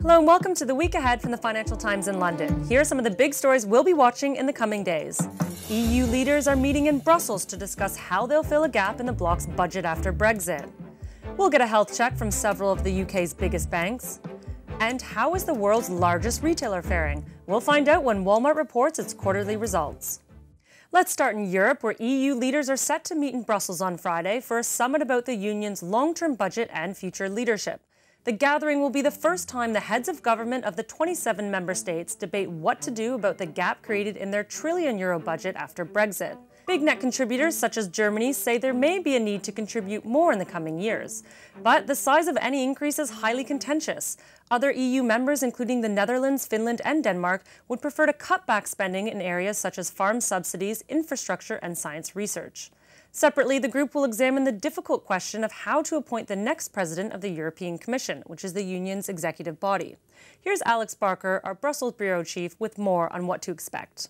Hello and welcome to the week ahead from the Financial Times in London. Here are some of the big stories we'll be watching in the coming days. EU leaders are meeting in Brussels to discuss how they'll fill a gap in the bloc's budget after Brexit. We'll get a health check from several of the UK's biggest banks. And how is the world's largest retailer faring? We'll find out when Walmart reports its quarterly results. Let's start in Europe, where EU leaders are set to meet in Brussels on Friday for a summit about the union's long-term budget and future leadership. The gathering will be the first time the heads of government of the 27 member states debate what to do about the gap created in their trillion-euro budget after Brexit. Big net contributors such as Germany say there may be a need to contribute more in the coming years. But the size of any increase is highly contentious. Other EU members, including the Netherlands, Finland and Denmark, would prefer to cut back spending in areas such as farm subsidies, infrastructure and science research. Separately, the group will examine the difficult question of how to appoint the next president of the European Commission, which is the union's executive body. Here's Alex Barker, our Brussels bureau chief, with more on what to expect.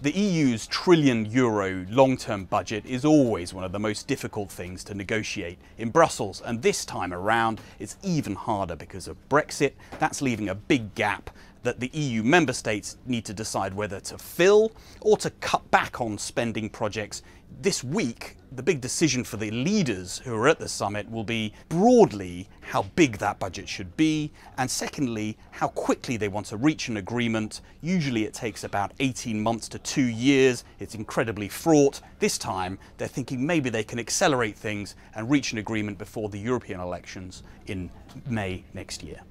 The EU's trillion-euro long-term budget is always one of the most difficult things to negotiate in Brussels, and this time around it's even harder because of Brexit. That's leaving a big gap that the EU member states need to decide whether to fill or to cut back on spending projects. This week, the big decision for the leaders who are at the summit will be broadly how big that budget should be, and secondly, how quickly they want to reach an agreement. Usually it takes about 18 months to 2 years. It's incredibly fraught. This time, they're thinking maybe they can accelerate things and reach an agreement before the European elections in May next year.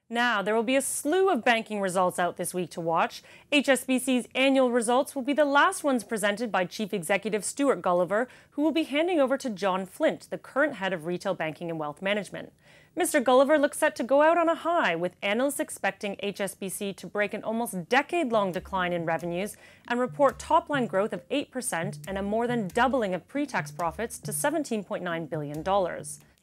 Now, there will be a slew of banking results out this week to watch. HSBC's annual results will be the last ones presented by Chief Executive Stuart Gulliver, who will be handing over to John Flint, the current head of retail banking and wealth management. Mr. Gulliver looks set to go out on a high, with analysts expecting HSBC to break an almost decade-long decline in revenues and report top-line growth of 8% and a more than doubling of pre-tax profits to $17.9 billion.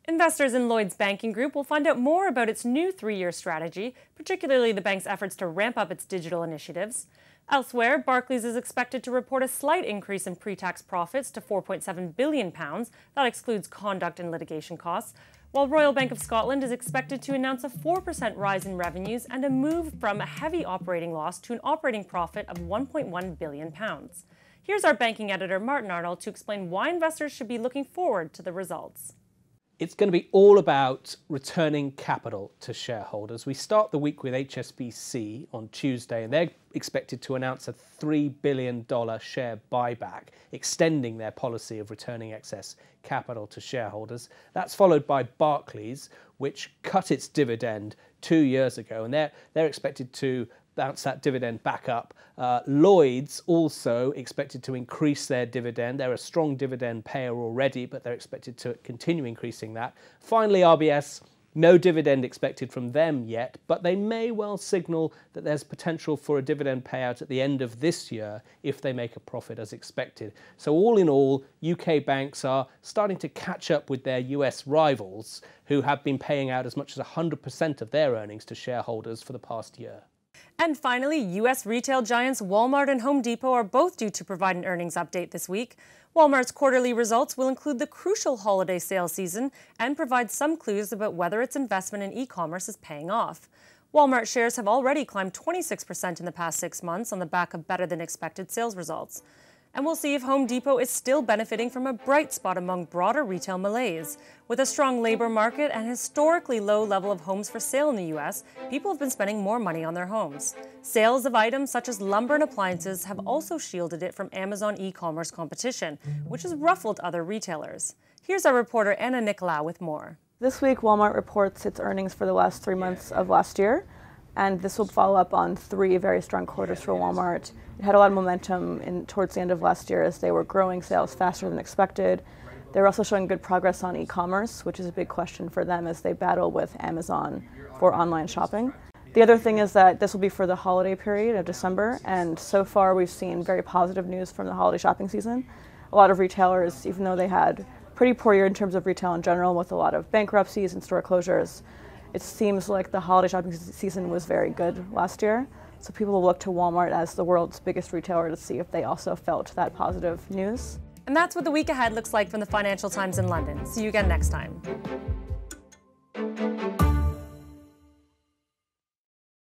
Investors in Lloyds Banking Group will find out more about its new 3-year strategy, particularly the bank's efforts to ramp up its digital initiatives. Elsewhere, Barclays is expected to report a slight increase in pre-tax profits to £4.7 billion. That excludes conduct and litigation costs, while Royal Bank of Scotland is expected to announce a 4% rise in revenues and a move from a heavy operating loss to an operating profit of £1.1 billion. Here's our banking editor, Martin Arnold, to explain why investors should be looking forward to the results. It's going to be all about returning capital to shareholders. We start the week with HSBC on Tuesday, and they're expected to announce a $3 billion share buyback, extending their policy of returning excess capital to shareholders. That's followed by Barclays, which cut its dividend 2 years ago, and they're expected to bounce that dividend back up. Lloyds also expected to increase their dividend. They're a strong dividend payer already, but they're expected to continue increasing that. Finally, RBS, no dividend expected from them yet, but they may well signal that there's potential for a dividend payout at the end of this year if they make a profit as expected. So all in all, UK banks are starting to catch up with their US rivals, who have been paying out as much as 100% of their earnings to shareholders for the past year. And finally, U.S. retail giants Walmart and Home Depot are both due to provide an earnings update this week. Walmart's quarterly results will include the crucial holiday sales season and provide some clues about whether its investment in e-commerce is paying off. Walmart shares have already climbed 26% in the past 6 months on the back of better-than-expected sales results. And we'll see if Home Depot is still benefiting from a bright spot among broader retail malaise. With a strong labor market and historically low level of homes for sale in the U.S., people have been spending more money on their homes. Sales of items such as lumber and appliances have also shielded it from Amazon e-commerce competition, which has ruffled other retailers. Here's our reporter Anna Nicolau with more. This week, Walmart reports its earnings for the last 3 months of last year, and this will follow up on 3 very strong quarters for Walmart. It had a lot of momentum towards the end of last year as they were growing sales faster than expected. They were also showing good progress on e-commerce, which is a big question for them as they battle with Amazon for online shopping. The other thing is that this will be for the holiday period of December, and so far we've seen very positive news from the holiday shopping season. A lot of retailers, even though they had a pretty poor year in terms of retail in general with a lot of bankruptcies and store closures, it seems like the holiday shopping season was very good last year. So people will look to Walmart as the world's biggest retailer to see if they also felt that positive news. And that's what the week ahead looks like from the Financial Times in London. See you again next time.